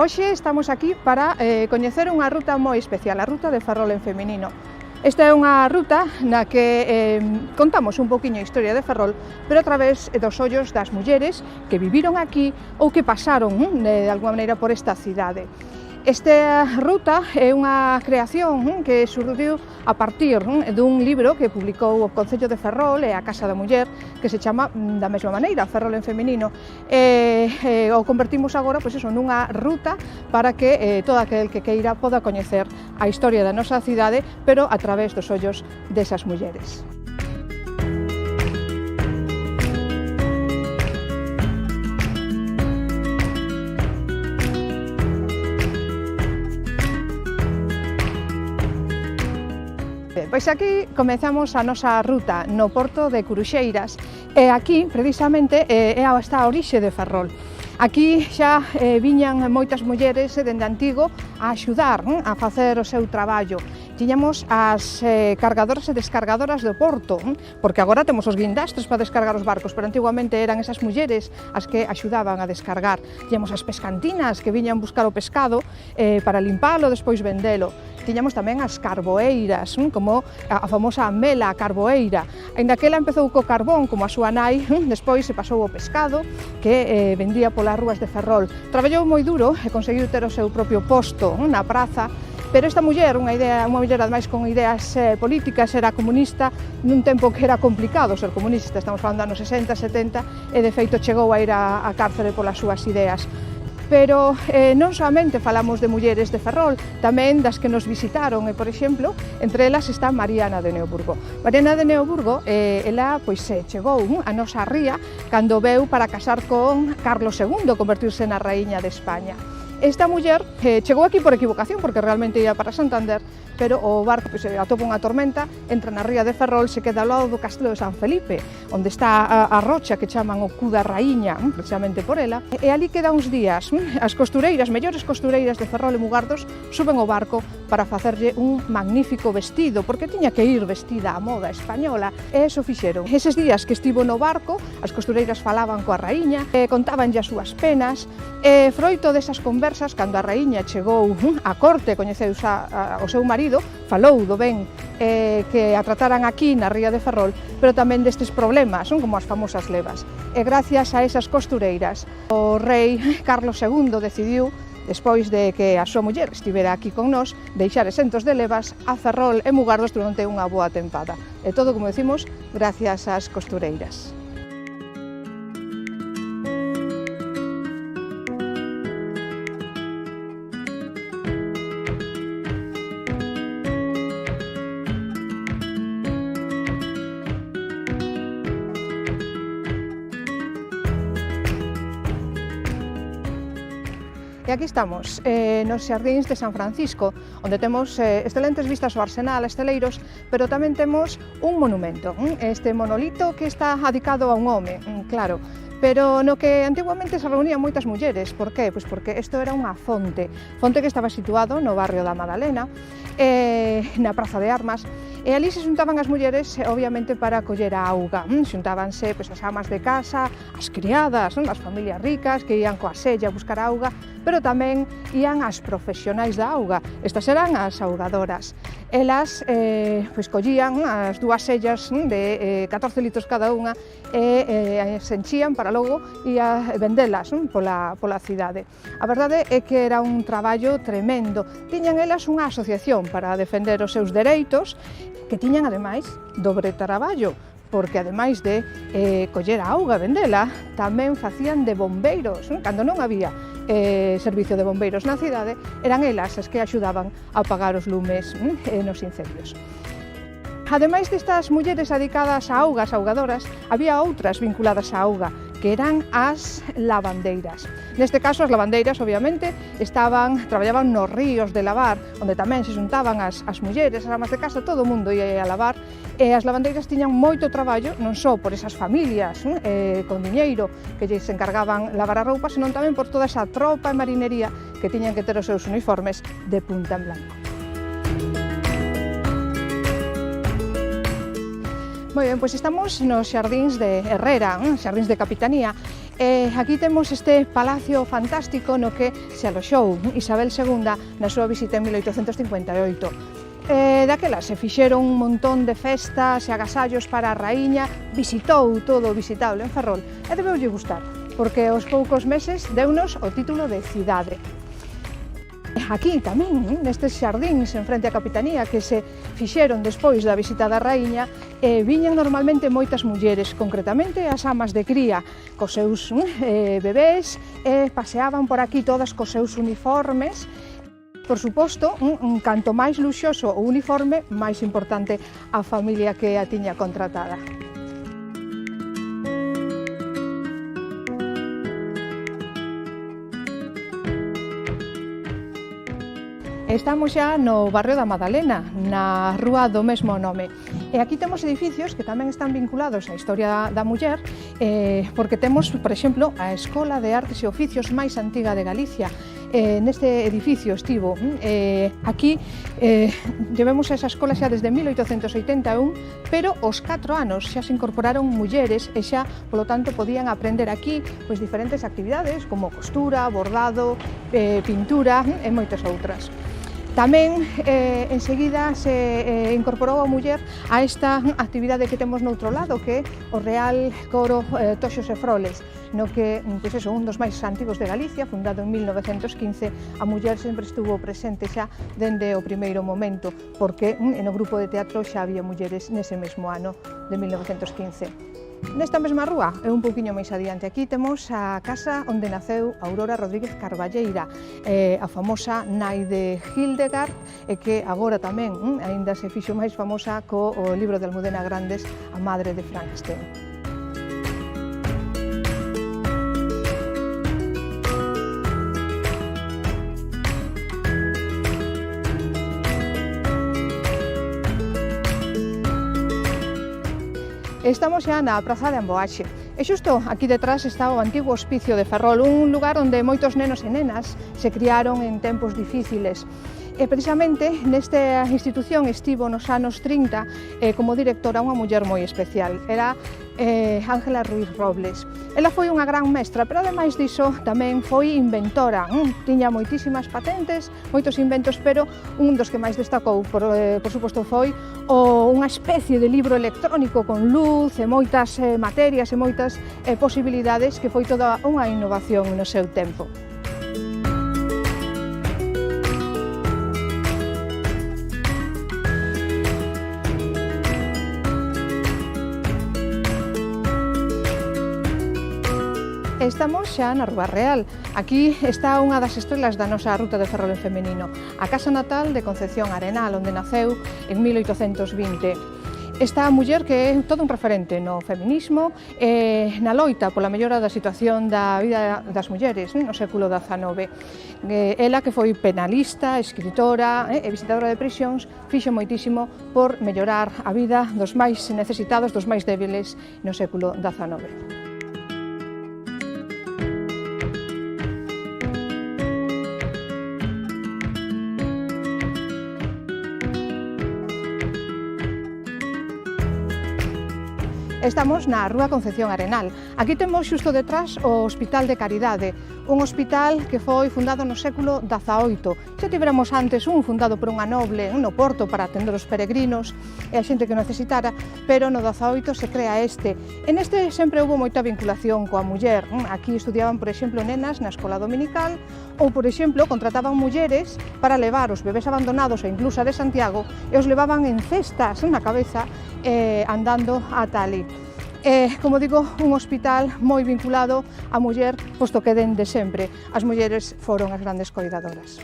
Hoxe estamos aquí para coñecer unha ruta moi especial, a ruta de Ferrol en feminino. Esta é unha ruta na que contamos un poquinho a historia de Ferrol, pero a través dos ollos das mulleres que viviron aquí ou que pasaron de alguma maneira por esta cidade. Esta ruta é unha creación que surgiu a partir dun libro que publicou o Concello de Ferrol e a Casa da Muller, que se chama da mesma maneira, Ferrol en feminino. O convertimos agora nunha ruta para que todo aquel que queira poda coñecer a historia da nosa cidade, pero a través dos ollos desas mulleres. Pois aquí comezamos a nosa ruta no porto de Curuxeiras e aquí precisamente está a orixe de Ferrol. Aquí xa viñan moitas mulleres dende antigo a axudar a facer o seu traballo. Tiñamos as cargadoras e descargadoras do porto, porque agora temos os guindastres para descargar os barcos, pero antigamente eran esas mulleres as que axudaban a descargar. Tiñamos as pescantinas que viñan buscar o pescado para limpalo e despois vendelo. Tiñamos tamén as carboeiras, como a famosa Mela Carboeira. Aínda que ela empezou co carbón, como a súa nai, despois se pasou ao pescado, que vendía polas rúas de Ferrol. Traballou moi duro e conseguiu ter o seu propio posto na praza, pero esta muller, unha muller ademais con ideas políticas, era comunista nun tempo que era complicado ser comunista, estamos falando dos anos 60, 70, e de feito chegou a ir á cárcere polas súas ideas. Pero non soamente falamos de mulleres de Ferrol, tamén das que nos visitaron, e, por exemplo, entre elas está Mariana de Neoburgo. Mariana de Neoburgo, ela chegou a nosa ría cando veu para casar con Carlos II, convertirse na raíña de España. Esta muller chegou aquí por equivocación, porque realmente ia para Santander, pero o barco atopa unha tormenta, entra na ría de Ferrol, se queda ao lado do castelo de San Felipe, onde está a rocha que chaman o cu da raíña, precisamente por ela, e ali queda uns días. As costureiras, mellores costureiras de Ferrol e Mugardos, suben ao barco para facerlle un magnífico vestido, porque tiña que ir vestida á moda española, e eso fixeron. Eses días que estivo no barco, as costureiras falaban coa raíña, contabanlle as súas penas, e froito desas conversas, cando a raíña chegou á corte, coñeceu o seu marido, falou do ben que a trataran aquí na ría de Ferrol, pero tamén destes problemas, como as famosas levas. E gracias a esas costureiras, o rei Carlos II decidiu, despois de que a súa muller estivera aquí con nós, deixar exentos de levas a Ferrol e Mugardos durante unha boa tempada. E todo, como decimos, gracias ás costureiras. E aquí estamos, nos xardíns de San Francisco, onde temos excelentes vistas ao Arsenal, Esteleiros, pero tamén temos un monumento, este monolito que está adicado a un home, claro, pero no que antiguamente se reunían moitas mulleres. Por qué? Pois porque isto era unha fonte que estaba situado no barrio da Madalena, na Praza de Armas, e ali se xuntaban as mulleres, obviamente, para coller a auga. Xuntábanse as amas de casa, as criadas, as familias ricas que ían coa sella a buscar auga, pero tamén ían as profesionais da auga. Estas eran as augadoras. Elas collían as dúas sellas de 14 litros cada unha e se enchían para logo ia vendelas pola cidade. A verdade é que era un traballo tremendo. Tiñan elas unha asociación para defender os seus dereitos, que tiñan ademais dobre traballo, porque ademais de coller a auga e vendela, tamén facían de bombeiros. Cando non había servicio de bombeiros na cidade, eran elas as que axudaban a apagar os lumes nos incendios. Ademais destas mulleres dedicadas á auga, as augadoras, había outras vinculadas á auga, que eran as lavandeiras. Neste caso, as lavandeiras, obviamente, traballaban nos ríos de lavar, onde tamén se xuntaban as mulleres, as amas de casa, todo o mundo ia a lavar, e as lavandeiras tiñan moito traballo, non só por esas familias con diñeiro que lles encargaban lavar a roupa, senón tamén por toda esa tropa e marinería que tiñan que ter os seus uniformes de punta en blanco. Moi ben, pois estamos nos xardíns de Herrera, xardíns de Capitanía, Aquí temos este palacio fantástico no que se aloxou Isabel II na súa visita en 1858. Daquela se fixeron un montón de festas e agasallos para a raíña, visitou todo o visitable en Ferrol e debeulle gustar, porque aos poucos meses deunos o título de cidade. Aquí tamén, nestes xardíns en frente á Capitanía que se fixeron despois da visita da raíña, viñan normalmente moitas mulleres, concretamente as amas de cría, cos seus bebés, paseaban por aquí todas cos seus uniformes. Por suposto, canto máis luxoso o uniforme, máis importante a familia que a tiña contratada. Estamos xa no barrio da Madalena, na rúa do mesmo nome. E aquí temos edificios que tamén están vinculados á historia da muller, porque temos, por exemplo, a Escola de Artes e Oficios máis antiga de Galicia. Neste edificio estivo. Aquí llevemos esa escola xa desde 1881, pero aos 4 anos xa se incorporaron mulleres e xa, polo tanto, podían aprender aquí pois diferentes actividades como costura, bordado, pintura e moitas outras. Tamén, enseguida, se incorporou a muller a esta actividade que temos noutro lado, que é o Real Coro Toxos e Froles, no que, pois eso, un dos máis antigos de Galicia, fundado en 1915, a muller sempre estuvo presente xa dende o primeiro momento, porque no grupo de teatro xa había mulleres nese mesmo ano de 1915. Nesta mesma rúa, e un pouquiño máis adiante, aquí temos a casa onde naceu Aurora Rodríguez Carballeira, a famosa nai de Hildegard, e que agora tamén aínda se fixo máis famosa co libro de Almudena Grandes, a madre de Frankenstein. Estamos xa na Praza de Amboaxe e xusto aquí detrás está o antigo Hospicio de Ferrol, un lugar onde moitos nenos e nenas se criaron en tempos difíciles. E precisamente nesta institución estivo nos anos 30 como directora unha muller moi especial, era Ángela Ruiz Robles. Ela foi unha gran mestra, pero ademais diso tamén foi inventora, tiña moitísimas patentes, moitos inventos, pero un dos que máis destacou, por suposto, foi unha especie de libro electrónico con luz e moitas materias e moitas posibilidades, que foi toda unha innovación no seu tempo. Estamos xa na Rúa Real. Aquí está unha das estrelas da nosa ruta de Ferrol en femenino, a casa natal de Concepción Arenal, onde naceu en 1820. Esta muller que é todo un referente no feminismo e na loita pola mellora da situación da vida das mulleres no século XIX. Ela, que foi penalista, escritora e visitadora de prisións, fixo moitísimo por mellorar a vida dos máis necesitados, dos máis débiles no século XIX. Estamos na Rúa Concepción Arenal. Aquí temos xusto detrás o Hospital de Caridade, un hospital que foi fundado no século XVIII. Xa tivéramos antes un fundado por unha noble no Porto para atender os peregrinos e a xente que necesitara, pero no XVIII se crea este. En este sempre houve moita vinculación coa muller. Aquí estudiaban, por exemplo, nenas na escola dominical ou, por exemplo, contrataban mulleres para levar os bebés abandonados a Inclusa de Santiago e os levaban en cestas na cabeza andando ata ali. Como digo, un hospital moi vinculado á muller, posto que dende sempre as mulleres foron as grandes coidadoras.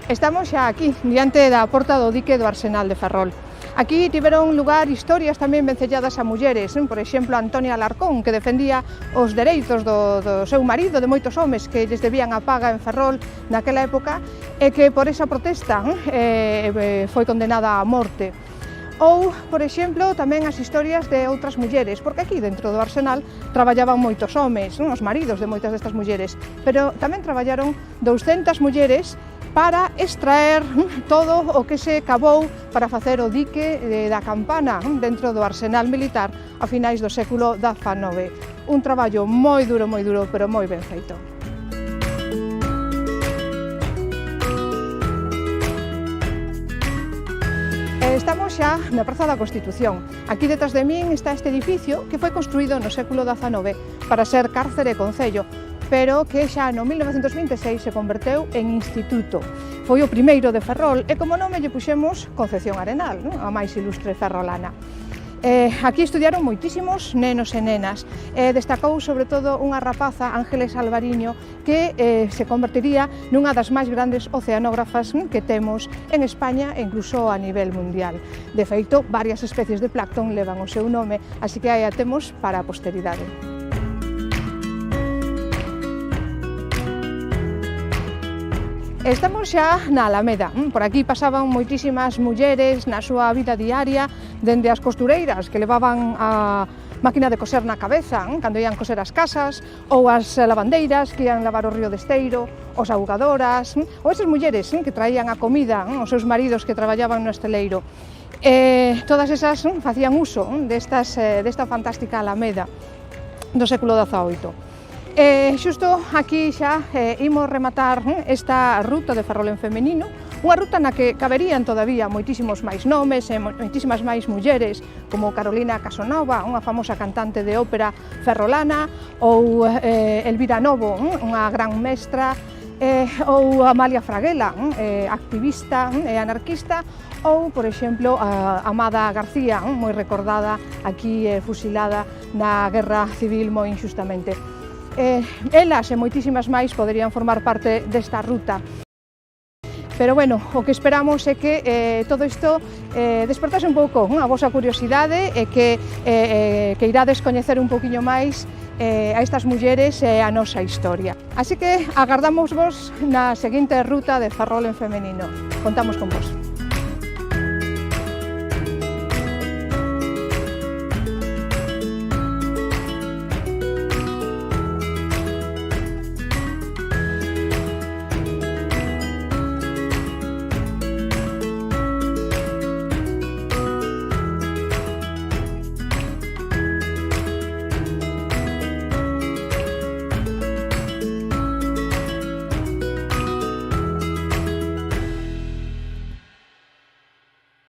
Estamos xa aquí, diante da porta do dique do Arsenal de Ferrol. Aquí tiveron lugar historias tamén vencelladas a mulleres, por exemplo, Antonia Alarcón, que defendía os dereitos do seu marido, de moitos homes que lles debían a paga en Ferrol naquela época, e que por esa protesta foi condenada a morte. Ou, por exemplo, tamén as historias de outras mulleres, porque aquí dentro do Arsenal traballaban moitos homes, os maridos de moitas destas mulleres, pero tamén traballaron 200 mulleres para extraer todo o que se cavou para facer o dique da Campana dentro do arsenal militar a finais do século XIX. Un traballo moi duro, pero moi ben feito. Estamos xa na Praza da Constitución. Aquí detrás de min está este edificio que foi construído no século XIX para ser cárcere e concello, pero que xa no 1926 se converteu en instituto. Foi o primeiro de Ferrol e como nome lle puxemos Concepción Arenal, a máis ilustre ferrolana. Aquí estudiaron moitísimos nenos e nenas. Destacou sobre todo unha rapaza, Ángeles Alvariño, que se convertiría nunha das máis grandes oceanógrafas que temos en España e incluso a nivel mundial. De feito, varias especies de plancton levan o seu nome, así que aí a temos para a posteridade. Estamos xa na Alameda. Por aquí pasaban moitísimas mulleres na súa vida diaria, dende as costureiras que levaban a máquina de coser na cabeza cando ian coser as casas, ou as lavandeiras que ian lavar o río de Esteiro, os augadoras, ou esas mulleres que traían a comida, os seus maridos que traballaban no esteleiro. Todas esas facían uso desta fantástica Alameda do século XVIII. Xusto aquí xa imos rematar esta ruta de Ferrol en femenino, unha ruta na que caberían todavía moitísimos máis nomes e moitísimas máis mulleres, como Carolina Casanova, unha famosa cantante de ópera ferrolana, ou Elvira Novo, unha gran mestra, ou Amalia Fraguela, activista e anarquista, ou, por exemplo, Amada García, moi recordada aquí fusilada na Guerra Civil moi inxustamente. Elas e moitísimas máis poderían formar parte desta ruta. Pero, bueno, o que esperamos é que todo isto despertase un pouco a vosa curiosidade e que irades coñecer un poquinho máis a estas mulleres e a nosa historia. Así que agardamos vos na seguinte ruta de Ferrol en femenino. Contamos con vos.